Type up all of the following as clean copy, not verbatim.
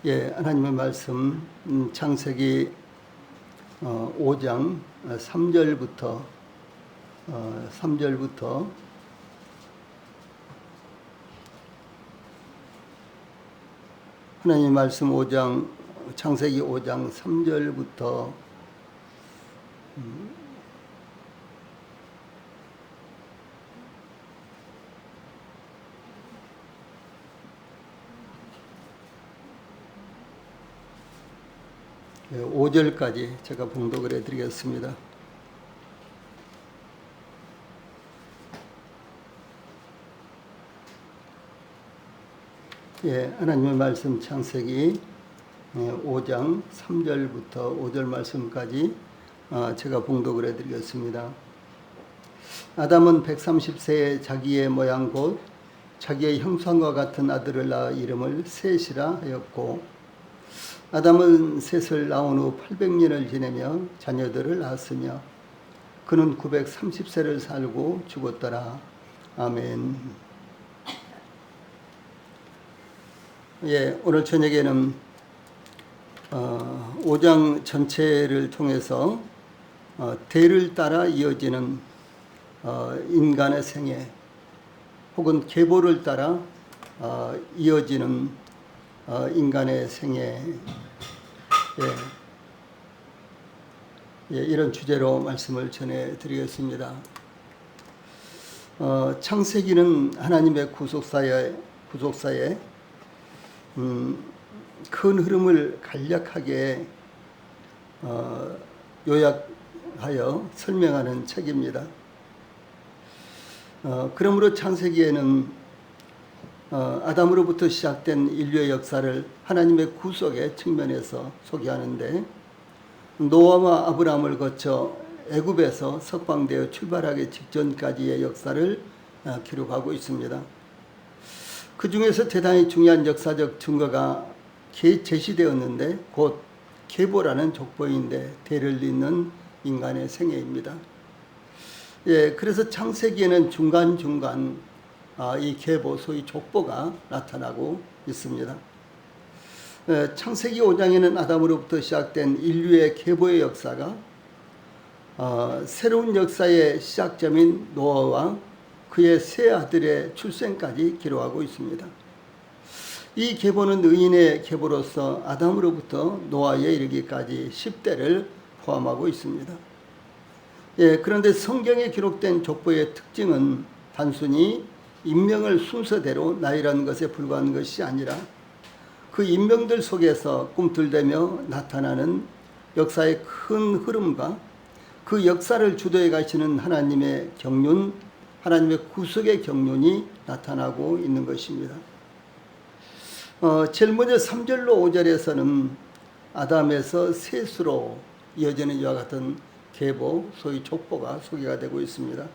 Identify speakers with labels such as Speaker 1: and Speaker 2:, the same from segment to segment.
Speaker 1: 하나님의 말씀 창세기 5장 3절부터 하나님의 말씀 창세기 5장 3절부터 5절까지 제가 봉독을 해드리겠습니다. 하나님의 말씀 창세기 5장 3절부터 5절 말씀까지 제가 봉독을 해드리겠습니다. 아담은 130세에 자기의 모양 곧 자기의 형상과 같은 아들을 낳아 이름을 셋이라 하였고, 아담은 셋을 낳은 후 800년을 지내며 자녀들을 낳았으며 그는 930세를 살고 죽었더라. 아멘. 오늘 저녁에는 5장 전체를 통해서 대를 따라 이어지는 인간의 생애 혹은 계보를 따라 이어지는 인간의 생애, 이런 주제로 말씀을 전해드리겠습니다. 창세기는 하나님의 구속사에 큰 흐름을 간략하게 요약하여 설명하는 책입니다. 그러므로 창세기에는 아담으로부터 시작된 인류의 역사를 하나님의 구속의 측면에서 소개하는데, 노아와 아브라함을 거쳐 애굽에서 석방되어 출발하기 직전까지의 역사를 기록하고 있습니다. 그 중에서 대단히 중요한 역사적 증거가 제시되었는데 곧 계보라는 족보인데 대를 잇는 인간의 생애입니다. 그래서 창세기에는 중간중간 이 계보, 소위 족보가 나타나고 있습니다. 창세기 5장에는 아담으로부터 시작된 인류의 계보의 역사가 새로운 역사의 시작점인 노아와 그의 세 아들의 출생까지 기록하고 있습니다. 이 계보는 의인의 계보로서 아담으로부터 노아에 이르기까지 10대를 포함하고 있습니다. 그런데 성경에 기록된 족보의 특징은 단순히 인명을 순서대로 나열하는 것에 불과한 것이 아니라 그 인명들 속에서 꿈틀대며 나타나는 역사의 큰 흐름과 그 역사를 주도해 가시는 하나님의 경륜, 하나님의 구속의 경륜이 나타나고 있는 것입니다. 제일 먼저 3절로 5절에서는 아담에서 셋으로 이어지는 이와 같은 계보, 소위 족보가 소개가 되고 있습니다.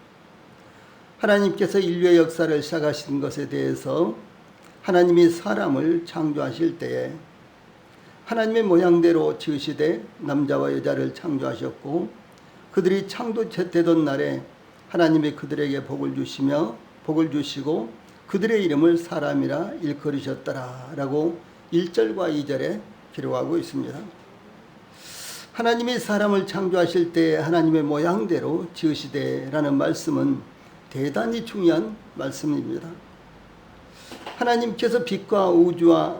Speaker 1: 하나님께서 인류의 역사를 시작하신 것에 대해서 하나님이 사람을 창조하실 때에 하나님의 모양대로 지으시되 남자와 여자를 창조하셨고, 그들이 창조되던 날에 하나님이 그들에게 복을 주시고 그들의 이름을 사람이라 일컬으셨더라 라고 1절과 2절에 기록하고 있습니다. 하나님이 사람을 창조하실 때 하나님의 모양대로 지으시되 라는 말씀은 대단히 중요한 말씀입니다. 하나님께서 빛과 우주와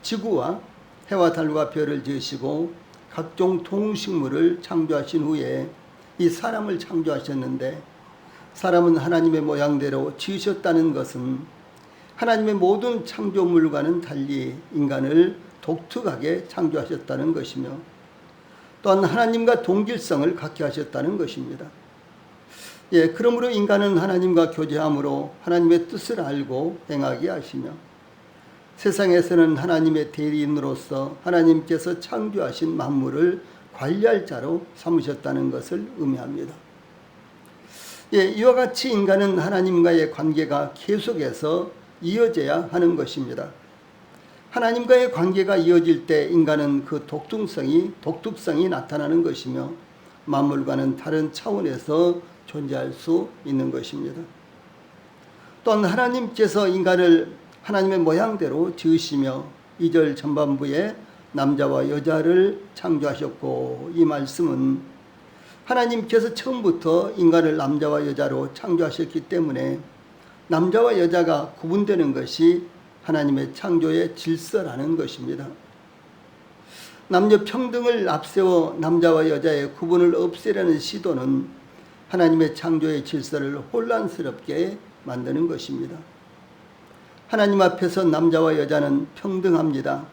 Speaker 1: 지구와 해와 달과 별을 지으시고 각종 동식물을 창조하신 후에 이 사람을 창조하셨는데, 사람은 하나님의 모양대로 지으셨다는 것은 하나님의 모든 창조물과는 달리 인간을 독특하게 창조하셨다는 것이며, 또한 하나님과 동질성을 갖게 하셨다는 것입니다. 그러므로 인간은 하나님과 교제함으로 하나님의 뜻을 알고 행하게 하시며, 세상에서는 하나님의 대리인으로서 하나님께서 창조하신 만물을 관리할 자로 삼으셨다는 것을 의미합니다. 이와 같이 인간은 하나님과의 관계가 계속해서 이어져야 하는 것입니다. 하나님과의 관계가 이어질 때 인간은 그 독특성이 나타나는 것이며 만물과는 다른 차원에서 존재할 수 있는 것입니다. 또한 하나님께서 인간을 하나님의 모양대로 지으시며 2절 전반부에 남자와 여자를 창조하셨고, 이 말씀은 하나님께서 처음부터 인간을 남자와 여자로 창조하셨기 때문에 남자와 여자가 구분되는 것이 하나님의 창조의 질서라는 것입니다. 남녀 평등을 앞세워 남자와 여자의 구분을 없애려는 시도는 하나님의 창조의 질서를 혼란스럽게 만드는 것입니다. 하나님 앞에서 남자와 여자는 평등합니다.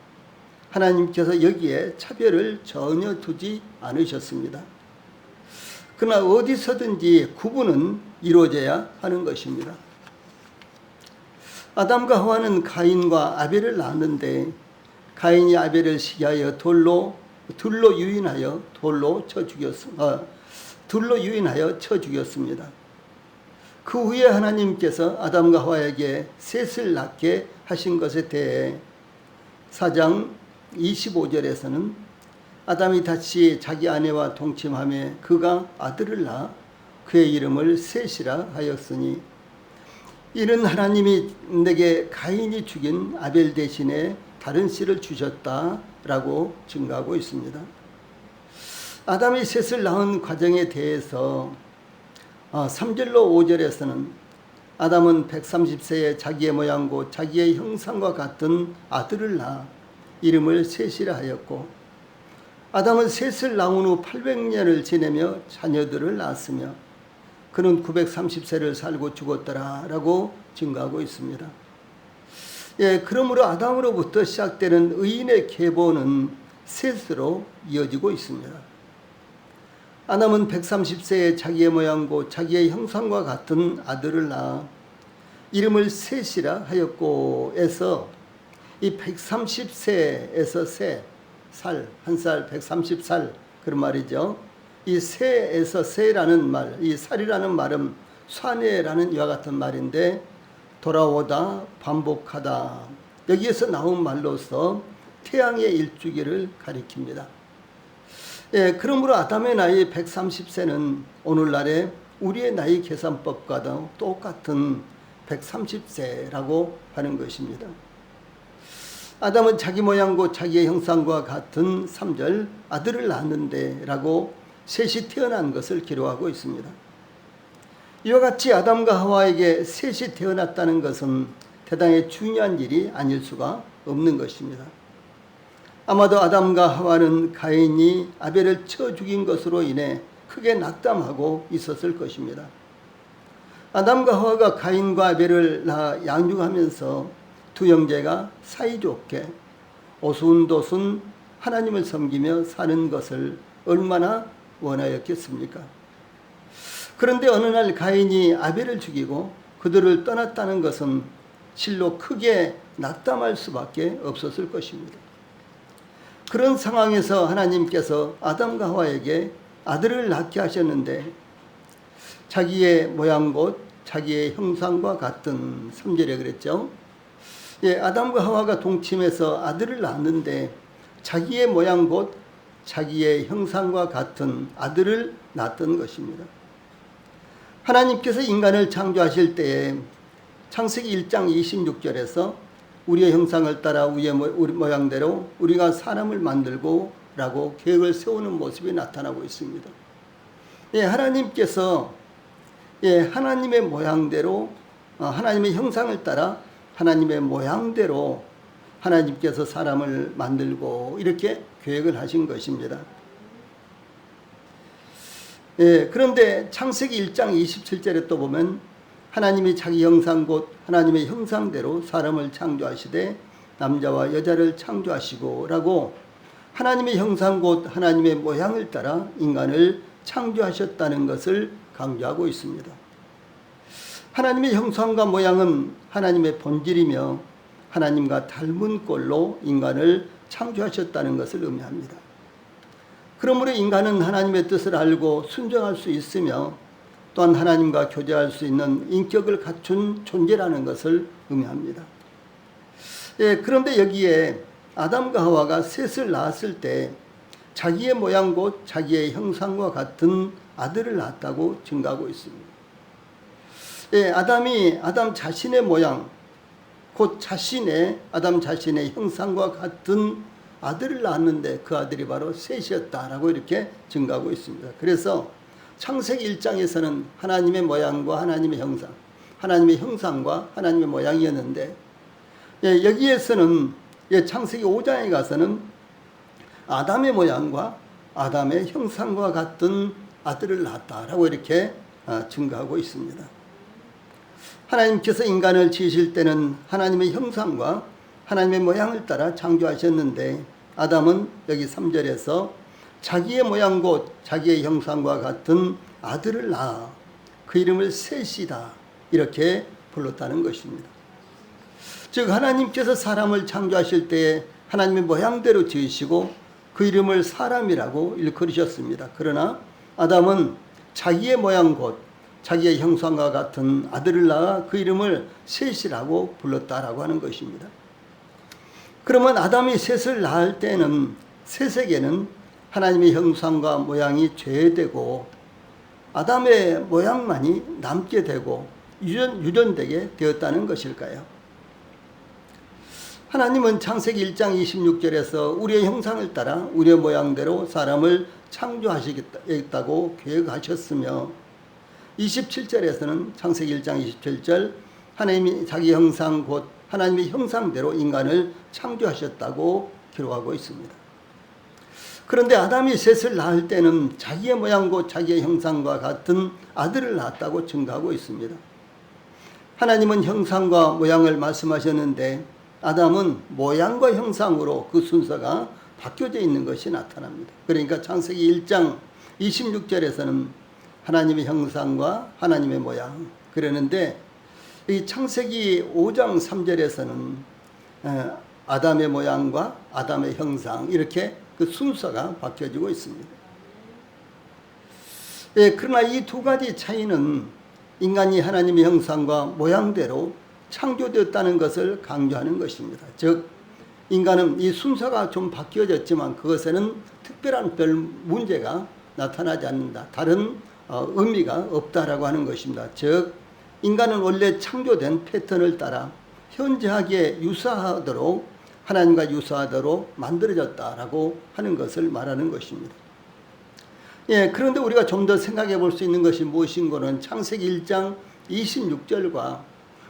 Speaker 1: 하나님께서 여기에 차별을 전혀 두지 않으셨습니다. 그러나 어디서든지 구분은 이루어져야 하는 것입니다. 아담과 하와는 가인과 아벨을 낳았는데 가인이 아벨을 시기하여 둘로 유인하여 쳐 죽였습니다. 그 후에 하나님께서 아담과 하와에게 셋을 낳게 하신 것에 대해 4장 25절에서는 아담이 다시 자기 아내와 동침하며 그가 아들을 낳아 그의 이름을 셋이라 하였으니 이는 하나님이 내게 가인이 죽인 아벨 대신에 다른 씨를 주셨다라고 증거하고 있습니다. 아담이 셋을 낳은 과정에 대해서 3절로 5절에서는 아담은 130세에 자기의 모양 곧 자기의 형상과 같은 아들을 낳아 이름을 셋이라 하였고, 아담은 셋을 낳은 후 800년을 지내며 자녀들을 낳았으며 그는 930세를 살고 죽었더라라고 증거하고 있습니다. 그러므로 아담으로부터 시작되는 의인의 계보는 셋으로 이어지고 있습니다. 아담은 130세에 자기의 모양 곧 자기의 형상과 같은 아들을 낳아 이름을 셋이라 하였고 에서 이 130세에서 한 살 130살 그런 말이죠. 이 세에서 세라는 말, 이 살이라는 말은 쇠뇌라는 이와 같은 말인데 돌아오다 반복하다 여기에서 나온 말로서 태양의 일주기를 가리킵니다. 그러므로 아담의 나이 130세는 오늘날의 우리의 나이 계산법과도 똑같은 130세라고 하는 것입니다. 아담은 자기 모양 곧 자기의 형상과 같은 3절 아들을 낳았는데 라고 셋이 태어난 것을 기록하고 있습니다. 이와 같이 아담과 하와에게 셋이 태어났다는 것은 대단히 중요한 일이 아닐 수가 없는 것입니다. 아마도 아담과 하와는 가인이 아벨을 쳐 죽인 것으로 인해 크게 낙담하고 있었을 것입니다. 아담과 하와가 가인과 아벨을 양육하면서 두 형제가 사이좋게 오순도순 하나님을 섬기며 사는 것을 얼마나 원하였겠습니까? 그런데 어느 날 가인이 아벨을 죽이고 그들을 떠났다는 것은 실로 크게 낙담할 수밖에 없었을 것입니다. 그런 상황에서 하나님께서 아담과 하와에게 아들을 낳게 하셨는데 자기의 모양 곧 자기의 형상과 같은 3절에 그랬죠. 아담과 하와가 동침해서 아들을 낳았는데 자기의 모양 곧 자기의 형상과 같은 아들을 낳았던 것입니다. 하나님께서 인간을 창조하실 때에 창세기 1장 26절에서 우리의 형상을 따라 우리 모양대로 우리가 사람을 만들고 라고 계획을 세우는 모습이 나타나고 있습니다. 하나님께서 하나님의 모양대로 하나님의 형상을 따라 하나님의 모양대로 하나님께서 사람을 만들고 이렇게 계획을 하신 것입니다. 그런데 창세기 1장 27절에 또 보면 하나님이 자기 형상 곧 하나님의 형상대로 사람을 창조하시되 남자와 여자를 창조하시고 라고 하나님의 형상 곧 하나님의 모양을 따라 인간을 창조하셨다는 것을 강조하고 있습니다. 하나님의 형상과 모양은 하나님의 본질이며 하나님과 닮은 꼴로 인간을 창조하셨다는 것을 의미합니다. 그러므로 인간은 하나님의 뜻을 알고 순종할 수 있으며 또한 하나님과 교제할 수 있는 인격을 갖춘 존재라는 것을 의미합니다. 그런데 여기에 아담과 하와가 셋을 낳았을 때 자기의 모양 곧 자기의 형상과 같은 아들을 낳았다고 증거하고 있습니다. 아담 자신의 모양 곧 아담 자신의 형상과 같은 아들을 낳았는데 그 아들이 바로 셋이었다라고 이렇게 증가하고 있습니다. 그래서 창세기 1장에서는 하나님의 모양과 하나님의 형상, 하나님의 형상과 하나님의 모양이었는데, 여기에서는 창세기 5장에 가서는 아담의 모양과 아담의 형상과 같은 아들을 낳았다라고 이렇게 증가하고 있습니다. 하나님께서 인간을 지으실 때는 하나님의 형상과 하나님의 모양을 따라 창조하셨는데, 아담은 여기 3절에서 자기의 모양 곧 자기의 형상과 같은 아들을 낳아 그 이름을 셋이다 이렇게 불렀다는 것입니다. 즉 하나님께서 사람을 창조하실 때에 하나님의 모양대로 지으시고 그 이름을 사람이라고 일컬으셨습니다. 그러나 아담은 자기의 모양 곧 자기의 형상과 같은 아들을 낳아 그 이름을 셋이라고 불렀다라고 하는 것입니다. 그러면 아담이 셋을 낳을 때는 셋에게는 하나님의 형상과 모양이 죄되고 아담의 모양만이 남게 되고 유전되게 되었다는 것일까요? 하나님은 창세기 1장 26절에서 우리의 형상을 따라 우리의 모양대로 사람을 창조하시겠다고 계획하셨으며, 27절에서는 창세기 1장 27절 하나님이 자기 형상 곧 하나님의 형상대로 인간을 창조하셨다고 기록하고 있습니다. 그런데 아담이 셋을 낳을 때는 자기의 모양 곧 자기의 형상과 같은 아들을 낳았다고 증가하고 있습니다. 하나님은 형상과 모양을 말씀하셨는데 아담은 모양과 형상으로 그 순서가 바뀌어져 있는 것이 나타납니다. 그러니까 창세기 1장 26절에서는 하나님의 형상과 하나님의 모양 그러는데, 이 창세기 5장 3절에서는 아담의 모양과 아담의 형상 이렇게 그 순서가 바뀌어지고 있습니다. 그러나 이 두 가지 차이는 인간이 하나님의 형상과 모양대로 창조되었다는 것을 강조하는 것입니다. 즉 인간은 이 순서가 좀 바뀌어졌지만 그것에는 특별한 별 문제가 나타나지 않는다. 다른 의미가 없다라고 하는 것입니다. 즉 인간은 원래 창조된 패턴을 따라 현저하게 유사하도록 하나님과 유사하도록 만들어졌다라고 하는 것을 말하는 것입니다. 그런데 우리가 좀 더 생각해 볼 수 있는 것이 무엇인고는 창세기 1장 26절과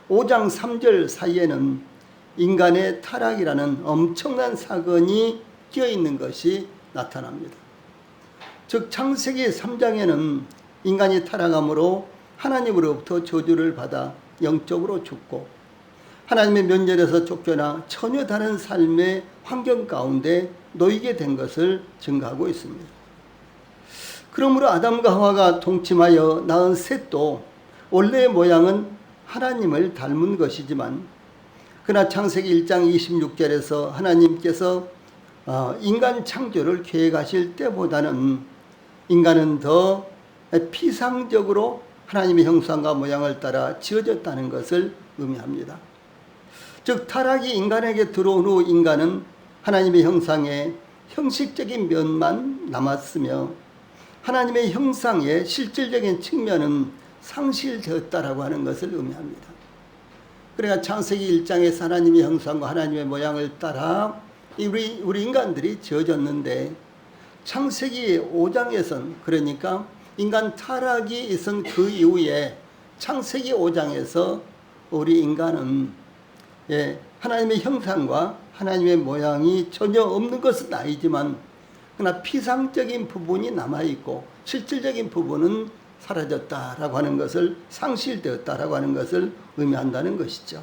Speaker 1: 5장 3절 사이에는 인간의 타락이라는 엄청난 사건이 끼어 있는 것이 나타납니다. 즉 창세기 3장에는 인간이 타락함으로 하나님으로부터 저주를 받아 영적으로 죽고 하나님의 면전에서 쫓겨나 전혀 다른 삶의 환경 가운데 놓이게 된 것을 증가하고 있습니다. 그러므로 아담과 하와가 동침하여 낳은 셋도 원래의 모양은 하나님을 닮은 것이지만, 그러나 창세기 1장 26절에서 하나님께서 인간 창조를 계획하실 때보다는 인간은 더 피상적으로 하나님의 형상과 모양을 따라 지어졌다는 것을 의미합니다. 즉 타락이 인간에게 들어온 후 인간은 하나님의 형상의 형식적인 면만 남았으며 하나님의 형상의 실질적인 측면은 상실되었다라고 하는 것을 의미합니다. 그러니까 창세기 1장에서 하나님의 형상과 하나님의 모양을 따라 우리 인간들이 지어졌는데, 창세기 5장에서는 그러니까 인간 타락이 있은 그 이후에 창세기 5장에서 우리 인간은 하나님의 형상과 하나님의 모양이 전혀 없는 것은 아니지만 그러나 피상적인 부분이 남아있고 실질적인 부분은 사라졌다라고 하는 것을, 상실되었다라고 하는 것을 의미한다는 것이죠.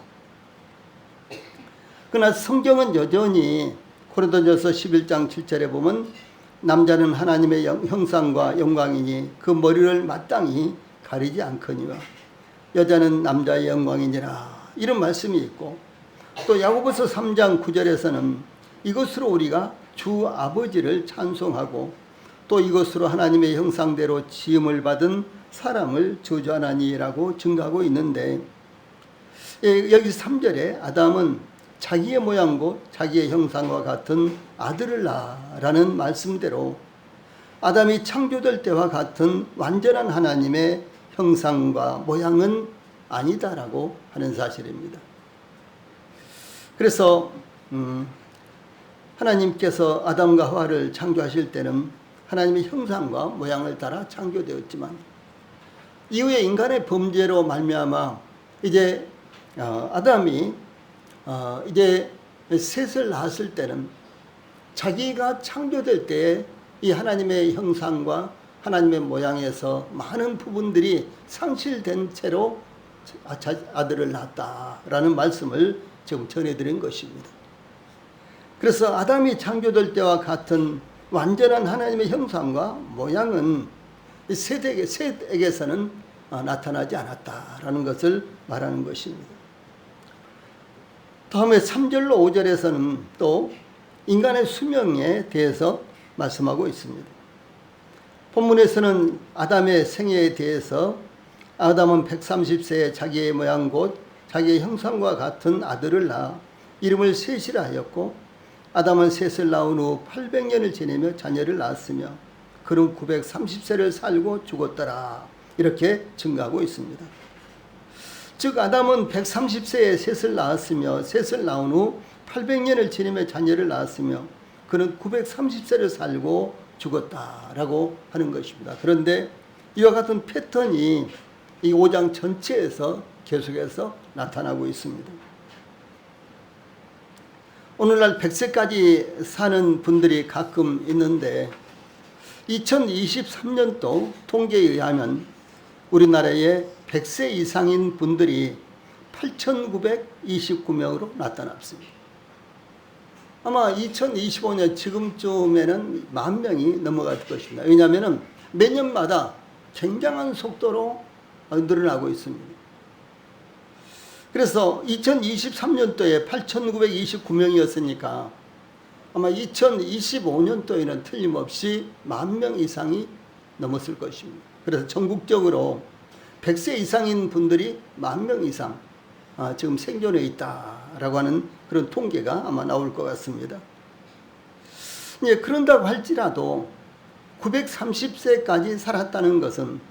Speaker 1: 그러나 성경은 여전히 고린도전서 11장 7절에 보면 남자는 하나님의 형상과 영광이니 그 머리를 마땅히 가리지 않거니와 여자는 남자의 영광이니라 이런 말씀이 있고, 또 야고보서 3장 9절에서는 이것으로 우리가 주 아버지를 찬송하고 또 이것으로 하나님의 형상대로 지음을 받은 사람을 저주하나니라고 증가하고 있는데, 여기 3절에 아담은 자기의 모양 곧 자기의 형상과 같은 아들을 낳아라는 말씀대로 아담이 창조될 때와 같은 완전한 하나님의 형상과 모양은 아니다라고 하는 사실입니다. 그래서 하나님께서 아담과 하와를 창조하실 때는 하나님의 형상과 모양을 따라 창조되었지만 이후에 인간의 범죄로 말미암아 이제 아담이 이제 셋을 낳았을 때는 자기가 창조될 때에 이 하나님의 형상과 하나님의 모양에서 많은 부분들이 상실된 채로 아들을 낳았다라는 말씀을 지금 전해드린 것입니다. 그래서 아담이 창조될 때와 같은 완전한 하나님의 형상과 모양은 셋에게서는 나타나지 않았다라는 것을 말하는 것입니다. 다음에 3절로 5절에서는 또 인간의 수명에 대해서 말씀하고 있습니다. 본문에서는 아담의 생애에 대해서 아담은 130세에 자기의 모양 곧 자기의 형상과 같은 아들을 낳아 이름을 셋이라 하였고 아담은 셋을 낳은 후 800년을 지내며 자녀를 낳았으며 그는 930세를 살고 죽었더라. 이렇게 증가하고 있습니다. 즉 아담은 130세에 셋을 낳았으며 셋을 낳은 후 800년을 지내며 자녀를 낳았으며 그는 930세를 살고 죽었다라고 하는 것입니다. 그런데 이와 같은 패턴이 이 5장 전체에서 계속해서 나타나고 있습니다. 오늘날 100세까지 사는 분들이 가끔 있는데 2023년도 통계에 의하면 우리나라에 100세 이상인 분들이 8,929명으로 나타났습니다. 아마 2025년 지금쯤에는 10,000명이 넘어갈 것입니다. 왜냐하면 매년마다 굉장한 속도로 늘어나고 있습니다. 그래서 2023년도에 8,929명이었으니까 아마 2025년도에는 틀림없이 10,000명 이상이 넘었을 것입니다. 그래서 전국적으로 100세 이상인 분들이 10,000명 이상 지금 생존해 있다라고 하는 그런 통계가 아마 나올 것 같습니다. 예, 그런다고 할지라도 930세까지 살았다는 것은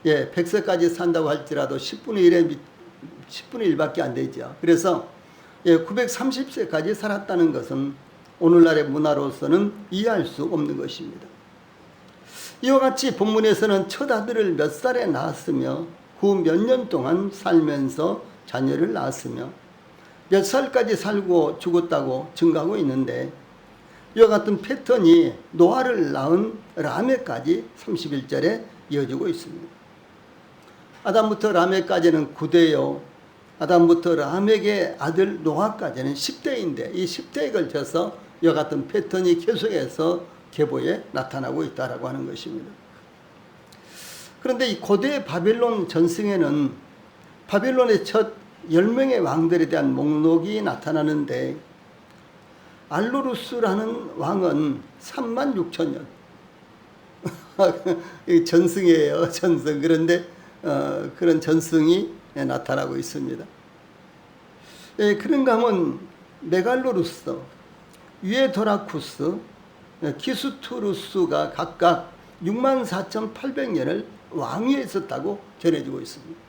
Speaker 1: 100세까지 산다고 할지라도 10분의 1밖에 안 되죠. 그래서 930세까지 살았다는 것은 오늘날의 문화로서는 이해할 수 없는 것입니다. 이와 같이 본문에서는 첫 아들을 몇 살에 낳았으며 후 몇 년 동안 살면서 자녀를 낳았으며 몇 살까지 살고 죽었다고 증가하고 있는데 이와 같은 패턴이 노아를 낳은 라멕까지 31절에 이어지고 있습니다. 아담부터 라멕까지는 9대요. 아담부터 라멕의 아들 노아까지는 10대인데 이 10대에 걸쳐서 이와 같은 패턴이 계속해서 계보에 나타나고 있다라고 하는 것입니다. 그런데 이 고대 바벨론 전승에는 바벨론의 첫 10명의 왕들에 대한 목록이 나타나는데 알루루스라는 왕은 36,000년 전승이에요. 전승. 그런데 그런 전승이 나타나고 있습니다. 그런가 하면 메갈로루스, 유에도라쿠스, 키스투루스가 각각 64,800년을 왕위에 있었다고 전해지고 있습니다.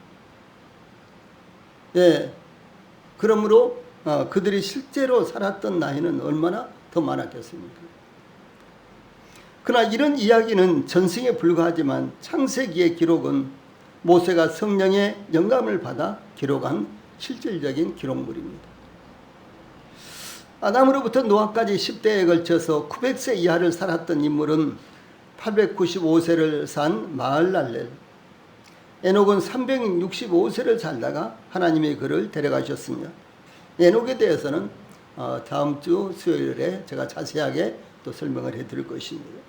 Speaker 1: 그러므로 그들이 실제로 살았던 나이는 얼마나 더 많았겠습니까? 그러나 이런 이야기는 전승에 불과하지만 창세기의 기록은 모세가 성령의 영감을 받아 기록한 실질적인 기록물입니다. 아담으로부터 노아까지 10대에 걸쳐서 900세 이하를 살았던 인물은 895세를 산 마할랄렐, 에녹은 365세를 살다가 하나님의 그를 데려가셨으며 에녹에 대해서는 다음 주 수요일에 제가 자세하게 또 설명을 해드릴 것입니다.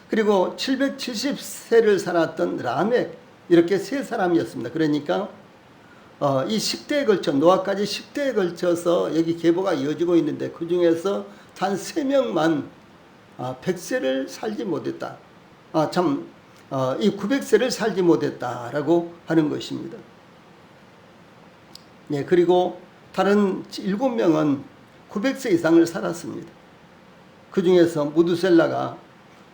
Speaker 1: 그리고 770세를 살았던 라멕, 이렇게 세 사람이었습니다. 그러니까 이 10대에 걸쳐 노아까지 10대에 걸쳐서 여기 계보가 이어지고 있는데 그 중에서 단 3명만 100세를 살지 못했다. 이 900세를 살지 못했다라고 하는 것입니다. 그리고 다른 7명은 900세 이상을 살았습니다. 그 중에서 무두셀라가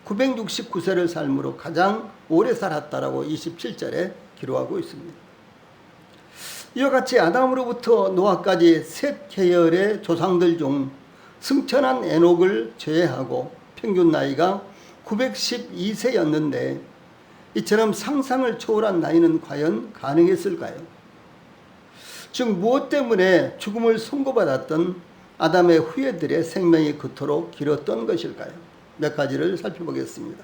Speaker 1: 969세를 삶으로 가장 오래 살았다라고 27절에 기록하고 있습니다. 이와 같이 아담으로부터 노아까지 셋 계열의 조상들 중 승천한 에녹을 제외하고 평균 나이가 912세였는데 이처럼 상상을 초월한 나이는 과연 가능했을까요? 즉 무엇 때문에 죽음을 선고받았던 아담의 후예들의 생명이 그토록 길었던 것일까요? 몇 가지를 살펴보겠습니다.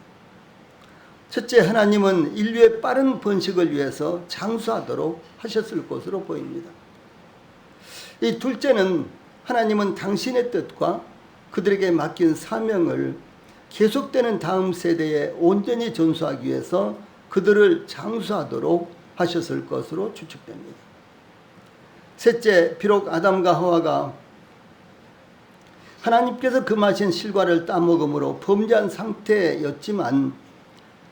Speaker 1: 첫째, 하나님은 인류의 빠른 번식을 위해서 장수하도록 하셨을 것으로 보입니다. 이 둘째는 하나님은 당신의 뜻과 그들에게 맡긴 사명을 계속되는 다음 세대에 온전히 전수하기 위해서 그들을 장수하도록 하셨을 것으로 추측됩니다. 셋째, 비록 아담과 하와가 하나님께서 금하신 실과를 따먹음으로 범죄한 상태였지만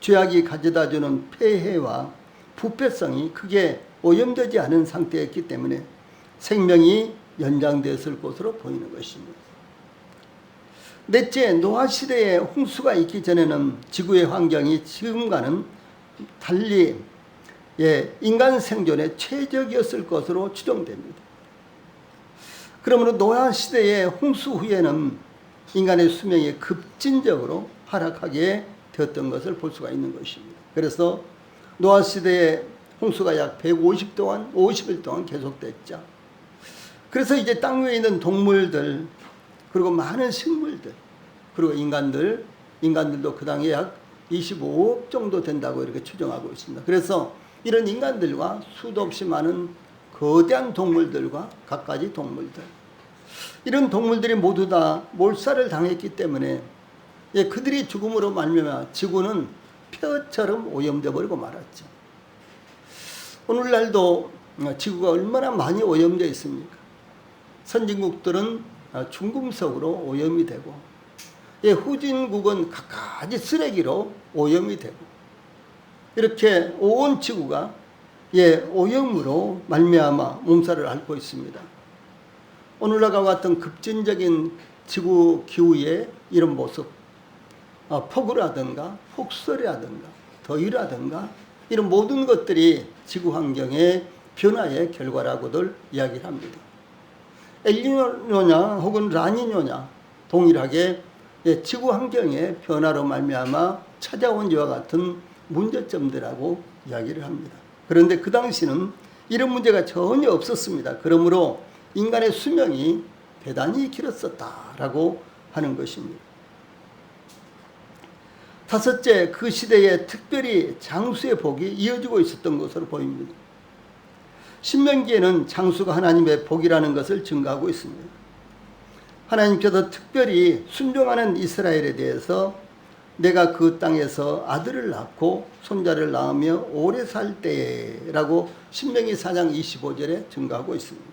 Speaker 1: 죄악이 가져다주는 폐해와 부패성이 크게 오염되지 않은 상태였기 때문에 생명이 연장되었을 것으로 보이는 것입니다. 넷째, 노아 시대에 홍수가 있기 전에는 지구의 환경이 지금과는 달리 인간 생존에 최적이었을 것으로 추정됩니다. 그러므로 노아 시대의 홍수 후에는 인간의 수명이 급진적으로 하락하게 되었던 것을 볼 수가 있는 것입니다. 그래서 노아 시대의 홍수가 약 50일 동안 계속됐죠. 그래서 이제 땅 위에 있는 동물들, 그리고 많은 식물들, 그리고 인간들도 그 당시에 약 25억 정도 된다고 이렇게 추정하고 있습니다. 그래서 이런 인간들과 수도 없이 많은 거대한 동물들과 갖가지 동물들, 이런 동물들이 모두 다 몰살을 당했기 때문에 그들이 죽음으로 말미암아 지구는 폐허처럼 오염되어 버리고 말았죠. 오늘날도 지구가 얼마나 많이 오염되어 있습니까? 선진국들은 중금속으로 오염이 되고, 후진국은 갖가지 쓰레기로 오염이 되고, 이렇게 온 지구가 오염으로 말미암아 몸살을 앓고 있습니다. 오늘날과 같은 급진적인 지구 기후의 이런 모습, 폭우라든가 폭설이라든가 더위라든가 이런 모든 것들이 지구 환경의 변화의 결과라고들 이야기를 합니다. 엘니뇨냐 혹은 라니뇨냐 동일하게 지구 환경의 변화로 말미암아 찾아온 이와 같은 문제점들하고 이야기를 합니다. 그런데 그 당시는 이런 문제가 전혀 없었습니다. 그러므로 인간의 수명이 대단히 길었었다라고 하는 것입니다. 다섯째, 그 시대에 특별히 장수의 복이 이어지고 있었던 것으로 보입니다. 신명기에는 장수가 하나님의 복이라는 것을 증거하고 있습니다. 하나님께서 특별히 순종하는 이스라엘에 대해서 내가 그 땅에서 아들을 낳고 손자를 낳으며 오래 살 때라고 신명기 4장 25절에 증거하고 있습니다.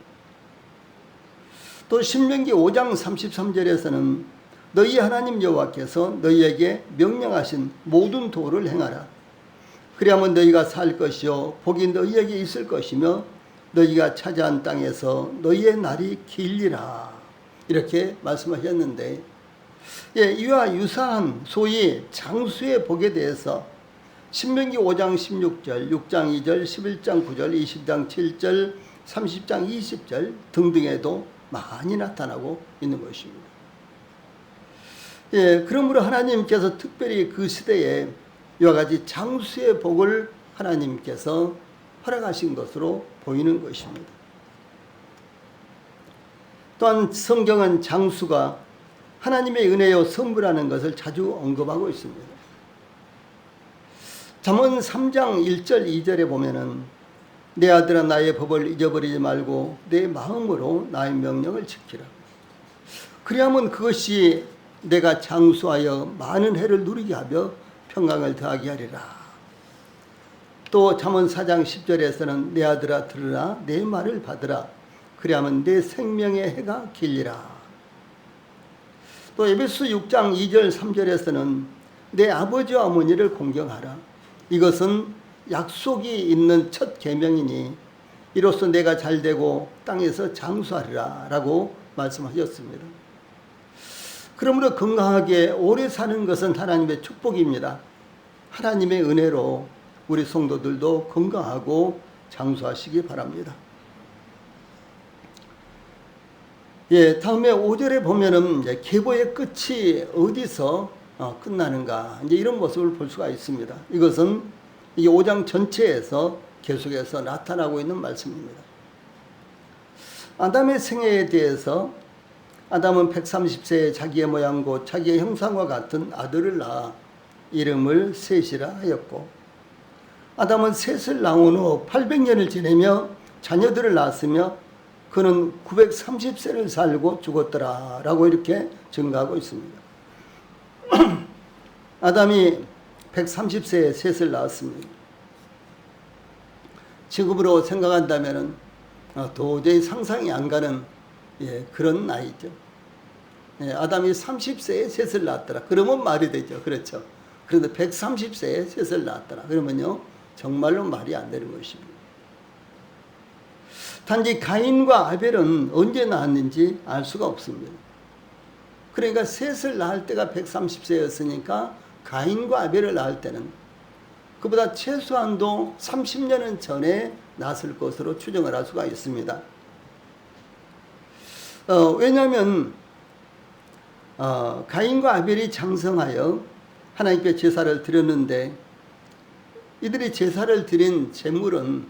Speaker 1: 또 신명기 5장 33절에서는 너희 하나님 여호와께서 너희에게 명령하신 모든 도를 행하라. 그리하면 너희가 살 것이요 복이 너희에게 있을 것이며 너희가 차지한 땅에서 너희의 날이 길리라. 이렇게 말씀하셨는데, 이와 유사한 소위 장수의 복에 대해서 신명기 5장 16절, 6장 2절, 11장 9절, 20장 7절, 30장 20절 등등에도 많이 나타나고 있는 것입니다. 그러므로 하나님께서 특별히 그 시대에 이와 같이 장수의 복을 하나님께서 허락하신 것으로 보이는 것입니다. 또한 성경은 장수가 하나님의 은혜요 선물하는 것을 자주 언급하고 있습니다. 잠언 3장 1절 2절에 보면은 내 아들아 나의 법을 잊어버리지 말고 내 마음으로 나의 명령을 지키라. 그리하면 그것이 내가 장수하여 많은 해를 누리게 하며 평강을 더하게 하리라. 또 잠언 4장 10절에서는 내 아들아 들으라 내 말을 받으라. 그리하면 내 생명의 해가 길리라. 또 에베소 6장 2절 3절에서는 내 아버지와 어머니를 공경하라. 이것은 약속이 있는 첫 계명이니 이로써 내가 잘되고 땅에서 장수하리라 라고 말씀하셨습니다. 그러므로 건강하게 오래 사는 것은 하나님의 축복입니다. 하나님의 은혜로 우리 성도들도 건강하고 장수하시기 바랍니다. 예, 다음에 5절에 보면은 이제 계보의 끝이 어디서 끝나는가 이제 이런 모습을 볼 수가 있습니다. 이것은 이 5장 전체에서 계속해서 나타나고 있는 말씀입니다. 아담의 생애에 대해서 아담은 130세에 자기의 모양 곧 자기의 형상과 같은 아들을 낳아 이름을 셋이라 하였고, 아담은 셋을 낳은 후 800년을 지내며 자녀들을 낳았으며 그는 930세를 살고 죽었더라 라고 이렇게 증가하고 있습니다. 아담이 130세에 셋을 낳았습니다. 지금으로 생각한다면 도저히 상상이 안 가는 그런 나이죠. 아담이 30세에 셋을 낳았더라. 그러면 말이 되죠. 그렇죠. 그런데 130세에 셋을 낳았더라. 그러면요, 정말로 말이 안 되는 것입니다. 단지 가인과 아벨은 언제 낳았는지 알 수가 없습니다. 그러니까 셋을 낳을 때가 130세였으니까 가인과 아벨을 낳을 때는 그보다 최소한도 30년은 전에 낳았을 것으로 추정을 할 수가 있습니다. 왜냐하면 가인과 아벨이 장성하여 하나님께 제사를 드렸는데, 이들이 제사를 드린 제물은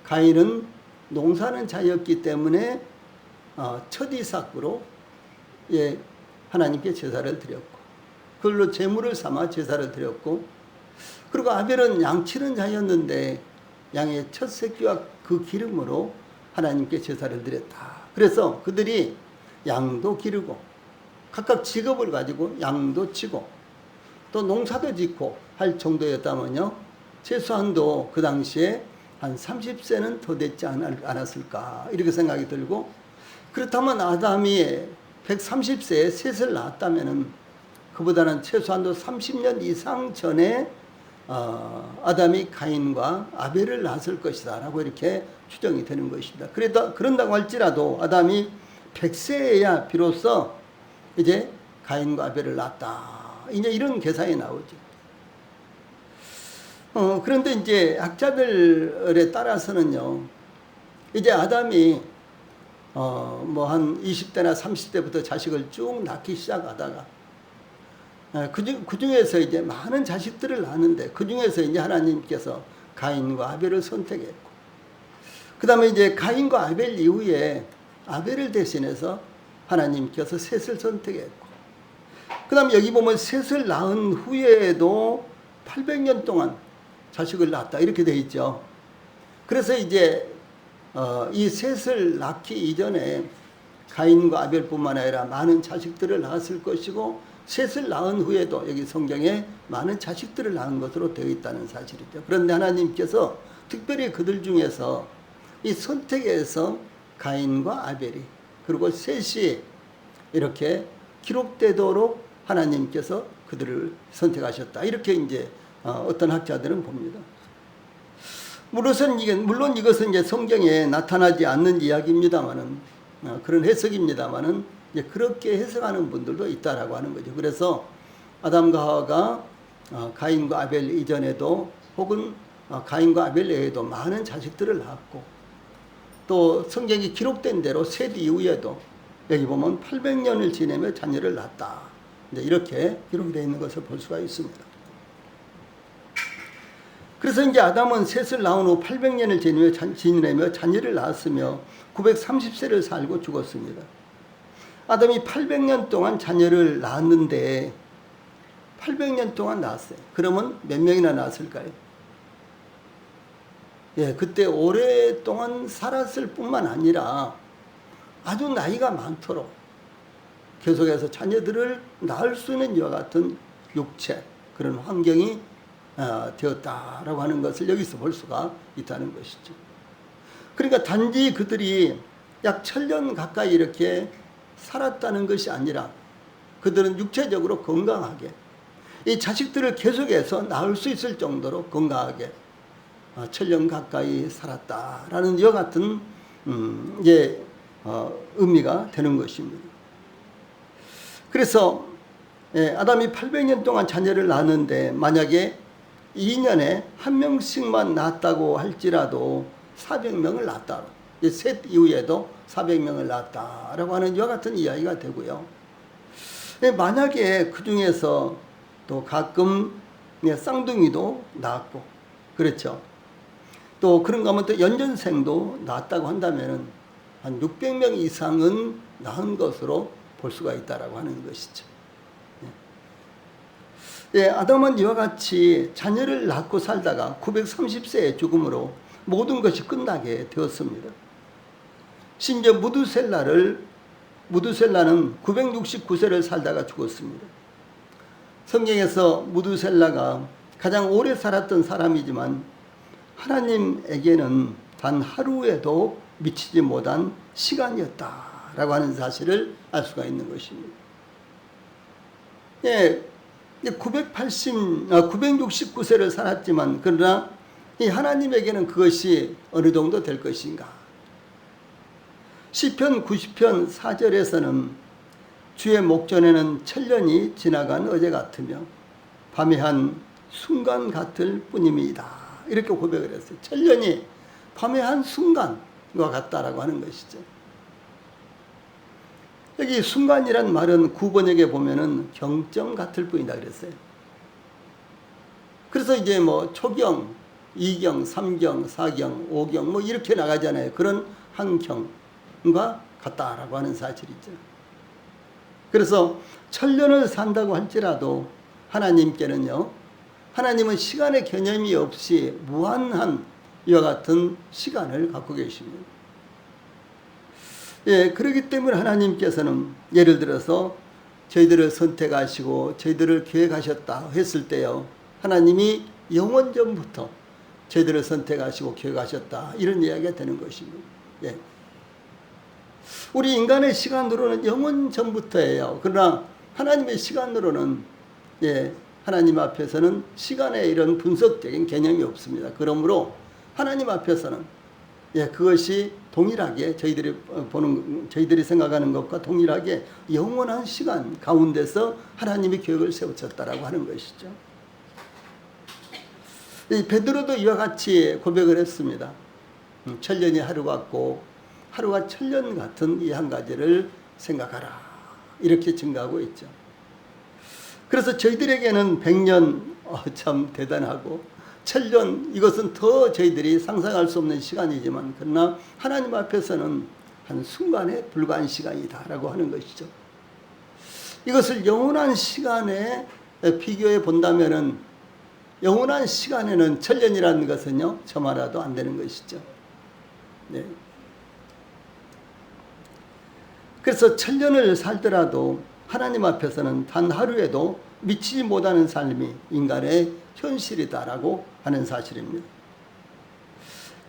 Speaker 1: 가인은 농사하는 자였기 때문에 첫 이삭으로 하나님께 제사를 드렸고, 그걸로 제물을 삼아 제사를 드렸고, 그리고 아벨은 양치는 자였는데 양의 첫 새끼와 그 기름으로 하나님께 제사를 드렸다. 그래서 그들이 양도 기르고 각각 직업을 가지고 양도 치고 또 농사도 짓고 할 정도였다면요, 최소한도 그 당시에 한 30세는 더 됐지 않았을까 이렇게 생각이 들고, 그렇다면 아담이 130세에 셋을 낳았다면 그보다는 최소한도 30년 이상 전에 아담이 가인과 아벨을 낳았을 것이다 라고 이렇게 추정이 되는 것입니다. 그런다고 할지라도 아담이 100세에야 비로소 이제 가인과 아벨을 낳았다, 이제 이런 계산이 나오죠. 그런데 이제 학자들에 따라서는요, 이제 아담이 뭐 한 20대나 30대부터 자식을 쭉 낳기 시작하다가 그 중에서 이제 많은 자식들을 낳았는데 그 중에서 이제 하나님께서 가인과 아벨을 선택했고, 그 다음에 이제 가인과 아벨 이후에 아벨을 대신해서 하나님께서 셋을 선택했고, 그 다음에 여기 보면 셋을 낳은 후에도 800년 동안 자식을 낳았다 이렇게 되어 있죠. 그래서 이제 이 셋을 낳기 이전에 가인과 아벨뿐만 아니라 많은 자식들을 낳았을 것이고, 셋을 낳은 후에도 여기 성경에 많은 자식들을 낳은 것으로 되어 있다는 사실이죠. 그런데 하나님께서 특별히 그들 중에서 이 선택에서 가인과 아벨이 그리고 셋이 이렇게 기록되도록 하나님께서 그들을 선택하셨다, 이렇게 이제 어떤 학자들은 봅니다. 물론 이것은 이제 성경에 나타나지 않는 이야기입니다만은, 그런 해석입니다만은 이제 그렇게 해석하는 분들도 있다라고 하는 거죠. 그래서 아담과 하와가 가인과 아벨 이전에도 혹은 가인과 아벨 외에도 많은 자식들을 낳았고, 또 성경이 기록된 대로 셋 이후에도 여기 보면 800년을 지내며 자녀를 낳았다, 이제 이렇게 기록되어 있는 것을 볼 수가 있습니다. 그래서 이제 아담은 셋을 낳은 후 800년을 지내며 자녀를 낳았으며 930세를 살고 죽었습니다. 아담이 800년 동안 자녀를 낳았는데 800년 동안 낳았어요. 그러면 몇 명이나 낳았을까요? 그때 오랫동안 살았을 뿐만 아니라 아주 나이가 많도록 계속해서 자녀들을 낳을 수 있는 이와 같은 육체, 그런 환경이 되었다라고 하는 것을 여기서 볼 수가 있다는 것이죠. 그러니까 단지 그들이 약 1000년 가까이 이렇게 살았다는 것이 아니라 그들은 육체적으로 건강하게 이 자식들을 계속해서 낳을 수 있을 정도로 건강하게 1000년 가까이 살았다라는 이와 같은 의미가 되는 것입니다. 그래서 아담이 800년 동안 자녀를 낳았는데 만약에 2년에 한 명씩만 낳았다고 할지라도 400명을 낳았다. 셋 이후에도 400명을 낳았다라고 하는 이와 같은 이야기가 되고요. 만약에 그 중에서 또 가끔 쌍둥이도 낳았고, 그렇죠. 또 그런가 하면 또 연년생도 낳았다고 한다면은 한 600명 이상은 낳은 것으로 볼 수가 있다라고 하는 것이죠. 예, 아담은 이와 같이 자녀를 낳고 살다가 930세의 죽음으로 모든 것이 끝나게 되었습니다. 심지어 무두셀라는 969세를 살다가 죽었습니다. 성경에서 무두셀라가 가장 오래 살았던 사람이지만 하나님에게는 단 하루에도 미치지 못한 시간이었다라고 하는 사실을 알 수가 있는 것입니다. 예, 969세를 살았지만 그러나 이 하나님에게는 그것이 어느 정도 될 것인가? 시편 90편 4절에서는 주의 목전에는 천년이 지나간 어제 같으며 밤의 한 순간 같을 뿐입니다. 이렇게 고백을 했어요. 천년이 밤의 한 순간과 같다라고 하는 것이죠. 여기 순간이란 말은 구번역에 보면은 경점 같을 뿐이다 그랬어요. 그래서 이제 뭐 초경, 2경, 3경, 4경, 5경 뭐 이렇게 나가잖아요. 그런 한경과 같다라고 하는 사실이죠. 그래서 천년을 산다고 할지라도 하나님께는요, 하나님은 시간의 개념이 없이 무한한 이와 같은 시간을 갖고 계십니다. 예, 그렇기 때문에 하나님께서는 예를 들어서 저희들을 선택하시고 저희들을 계획하셨다 했을 때요, 하나님이 영원전부터 저희들을 선택하시고 계획하셨다 이런 이야기가 되는 것입니다. 예. 우리 인간의 시간으로는 영원전부터예요. 그러나 하나님의 시간으로는 예, 하나님 앞에서는 시간의 이런 분석적인 개념이 없습니다. 그러므로 하나님 앞에서는 예, 그것이 동일하게 저희들이 생각하는 것과 동일하게 영원한 시간 가운데서 하나님이 계획을 세우셨다라고 하는 것이죠. 베드로도 이와 같이 고백을 했습니다. 천년이 하루 같고 하루가 천년 같은 이 한 가지를 생각하라. 이렇게 증가하고 있죠. 그래서 저희들에게는 100년 참 대단하고 천년 이것은 더 저희들이 상상할 수 없는 시간이지만 그러나 하나님 앞에서는 한 순간에 불과한 시간이다라고 하는 것이죠. 이것을 영원한 시간에 비교해 본다면은 영원한 시간에는 천년이라는 것은요 저마다도 안 되는 것이죠. 네. 그래서 천년을 살더라도 하나님 앞에서는 단 하루에도 미치지 못하는 삶이 인간의 현실이다라고 하는 사실입니다.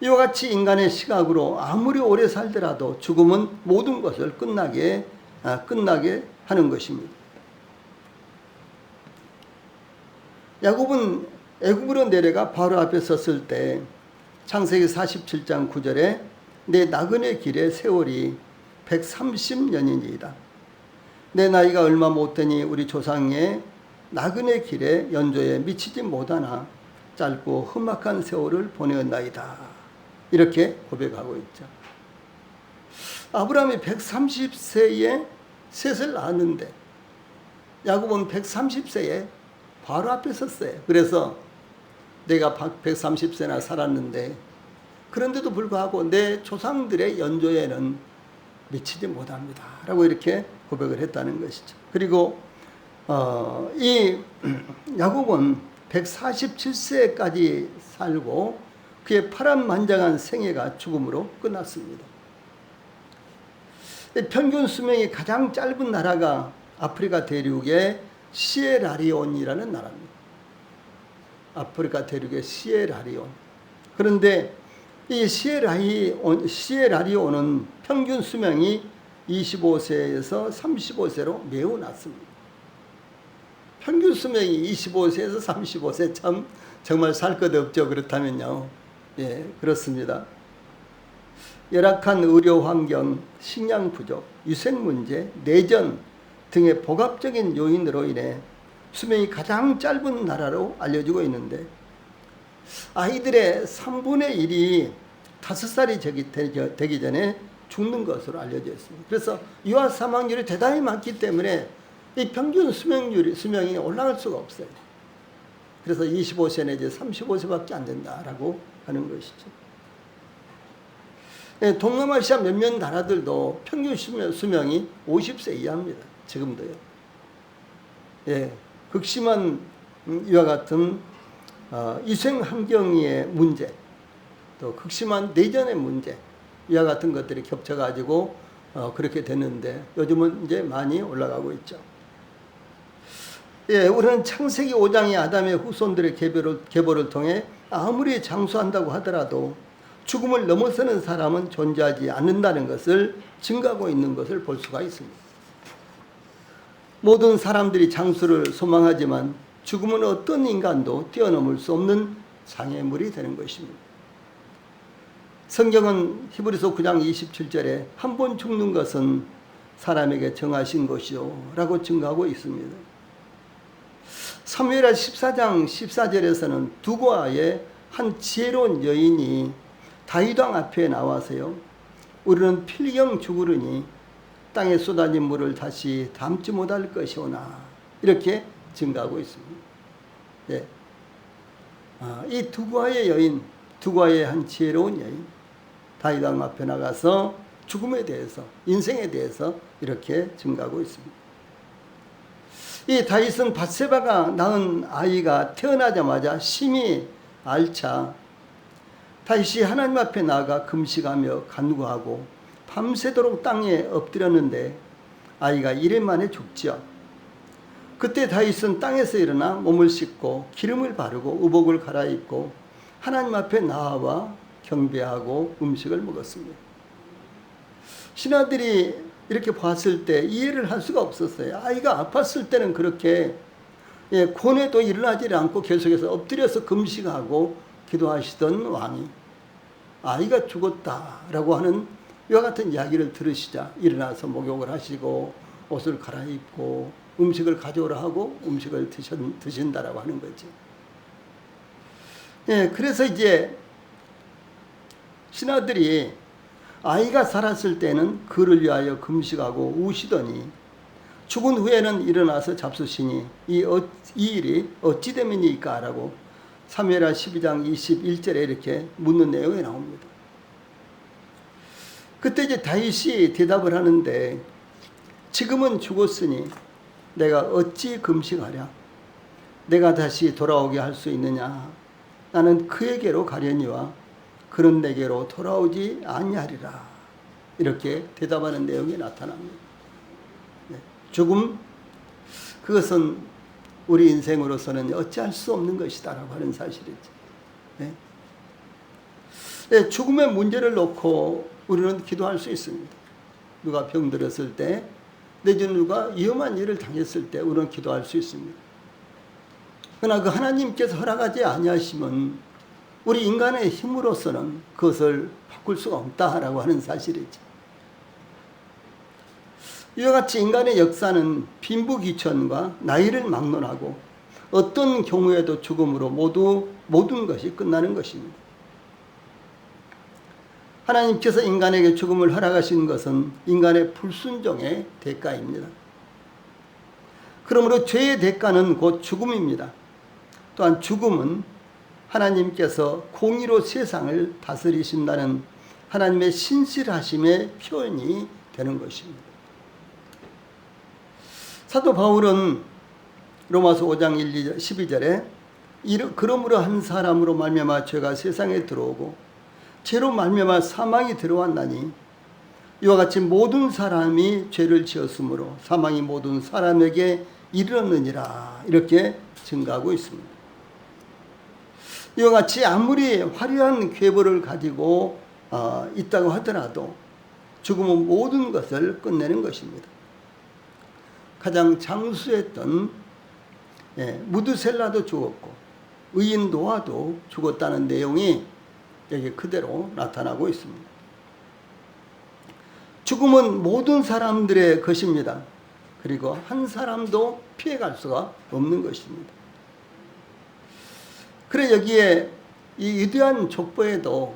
Speaker 1: 이와 같이 인간의 시각으로 아무리 오래 살더라도 죽음은 모든 것을 끝나게 하는 것입니다. 야곱은 애굽으로 내려가 바로 앞에 섰을 때 창세기 47장 9절에 내 나그네 길의 세월이 130년이니이다. 내 나이가 얼마 못되니 우리 조상의 나그네 길의 연조에 미치지 못하나 짧고 험악한 세월을 보내었나이다. 이렇게 고백하고 있죠. 아브라함이 130세에 셋을 낳았는데 야곱은 130세에 바로 앞에 섰어요. 그래서 내가 130세나 살았는데 그런데도 불구하고 내 조상들의 연조에는 미치지 못합니다. 라고 이렇게 고백을 했다는 것이죠. 그리고 이 야곱은 147세까지 살고 그의 파란만장한 생애가 죽음으로 끝났습니다. 평균 수명이 가장 짧은 나라가 아프리카 대륙의 시에라리온이라는 나라입니다. 아프리카 대륙의 시에라리온. 그런데 이 시에라리온은 평균 수명이 25세에서 35세로 매우 낮습니다. 평균 수명이 25세에서 35세 참 정말 살 것 없죠. 그렇다면요. 예, 그렇습니다. 열악한 의료 환경, 식량 부족, 위생 문제, 내전 등의 복합적인 요인으로 인해 수명이 가장 짧은 나라로 알려지고 있는데 아이들의 3분의 1이 5살이 되기 전에 죽는 것으로 알려져 있습니다. 그래서 유아 사망률이 대단히 많기 때문에 이 평균 수명이 올라갈 수가 없어요. 그래서 25세 내지 35세밖에 안 된다라고 하는 것이죠. 예, 동남아시아 몇몇 나라들도 평균 수명이 50세 이하입니다. 지금도요. 예, 극심한 이와 같은 위생 환경의 문제, 또 극심한 내전의 문제, 이와 같은 것들이 겹쳐가지고 그렇게 됐는데 요즘은 이제 많이 올라가고 있죠. 예, 우리는 창세기 5장의 아담의 후손들의 계보를 통해 아무리 장수한다고 하더라도 죽음을 넘어서는 사람은 존재하지 않는다는 것을 증거하고 있는 것을 볼 수가 있습니다. 모든 사람들이 장수를 소망하지만 죽음은 어떤 인간도 뛰어넘을 수 없는 장애물이 되는 것입니다. 성경은 히브리서 9장 27절에 한 번 죽는 것은 사람에게 정하신 것이요 라고 증거하고 있습니다. 사무엘하 14장 14절에서는 두고아의 한 지혜로운 여인이 다윗 왕 앞에 나와서요, 우리는 필경 죽으리니 땅에 쏟아진 물을 다시 담지 못할 것이오나, 이렇게 증거하고 있습니다. 네. 이 두고아의 여인, 두고아의 한 지혜로운 여인, 다윗 왕 앞에 나가서 죽음에 대해서, 인생에 대해서 이렇게 증거하고 있습니다. 이 다윗은 밧세바가 낳은 아이가 태어나자마자 심히 앓자 다윗이 하나님 앞에 나아가 금식하며 간구하고 밤새도록 땅에 엎드렸는데 아이가 이래 만에 죽지요. 그때 다윗은 땅에서 일어나 몸을 씻고 기름을 바르고 의복을 갈아입고 하나님 앞에 나아와 경배하고 음식을 먹었습니다. 신하들이 이렇게 봤을 때 이해를 할 수가 없었어요. 아이가 아팠을 때는 그렇게 고뇌도 일어나지 않고 계속해서 엎드려서 금식하고 기도하시던 왕이 아이가 죽었다라고 하는 이와 같은 이야기를 들으시자 일어나서 목욕을 하시고 옷을 갈아입고 음식을 가져오라 하고 음식을 드신다라고 하는 거죠. 그래서 이제 신하들이 아이가 살았을 때는 그를 위하여 금식하고 우시더니 죽은 후에는 일어나서 잡수시니 이 일이 어찌 됨이니까? 라고 사무엘하 12장 21절에 이렇게 묻는 내용이 나옵니다. 그때 이제 다윗이 대답을 하는데 지금은 죽었으니 내가 어찌 금식하랴? 내가 다시 돌아오게 할 수 있느냐? 나는 그에게로 가려니와 그는 내게로 돌아오지 아니하리라. 이렇게 대답하는 내용이 나타납니다. 죽음, 그것은 우리 인생으로서는 어찌할 수 없는 것이다 라고 하는 사실이죠. 죽음의 문제를 놓고 우리는 기도할 수 있습니다. 누가 병들었을 때, 내지는 누가 위험한 일을 당했을 때 우리는 기도할 수 있습니다. 그러나 그 하나님께서 허락하지 아니하시면 우리 인간의 힘으로서는 그것을 바꿀 수가 없다라고 하는 사실이죠. 이와 같이 인간의 역사는 빈부귀천과 나이를 막론하고 어떤 경우에도 죽음으로 모든 것이 끝나는 것입니다. 하나님께서 인간에게 죽음을 허락하신 것은 인간의 불순종의 대가입니다. 그러므로 죄의 대가는 곧 죽음입니다. 또한 죽음은 하나님께서 공의로 세상을 다스리신다는 하나님의 신실하심의 표현이 되는 것입니다. 사도 바울은 로마서 5장 12절에 그러므로 한 사람으로 말미암아 죄가 세상에 들어오고 죄로 말미암아 사망이 들어왔나니 이와 같이 모든 사람이 죄를 지었으므로 사망이 모든 사람에게 이르렀느니라. 이렇게 증가하고 있습니다. 이와 같이 아무리 화려한 계보를 가지고 있다고 하더라도 죽음은 모든 것을 끝내는 것입니다. 가장 장수했던 무드셀라도 죽었고 의인 노아도 죽었다는 내용이 여기 그대로 나타나고 있습니다. 죽음은 모든 사람들의 것입니다. 그리고 한 사람도 피해갈 수가 없는 것입니다. 그래 여기에 이 위대한 족보에도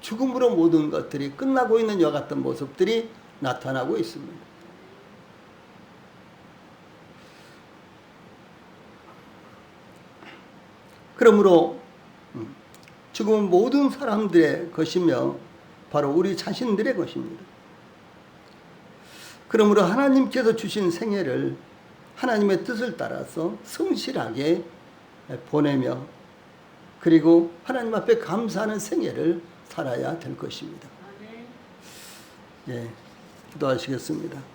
Speaker 1: 죽음으로 모든 것들이 끝나고 있는 이와 같은 모습들이 나타나고 있습니다. 그러므로 죽음은 모든 사람들의 것이며 바로 우리 자신들의 것입니다. 그러므로 하나님께서 주신 생애를 하나님의 뜻을 따라서 성실하게 보내며 그리고 하나님 앞에 감사하는 생애를 살아야 될 것입니다. 예, 기도하시겠습니다.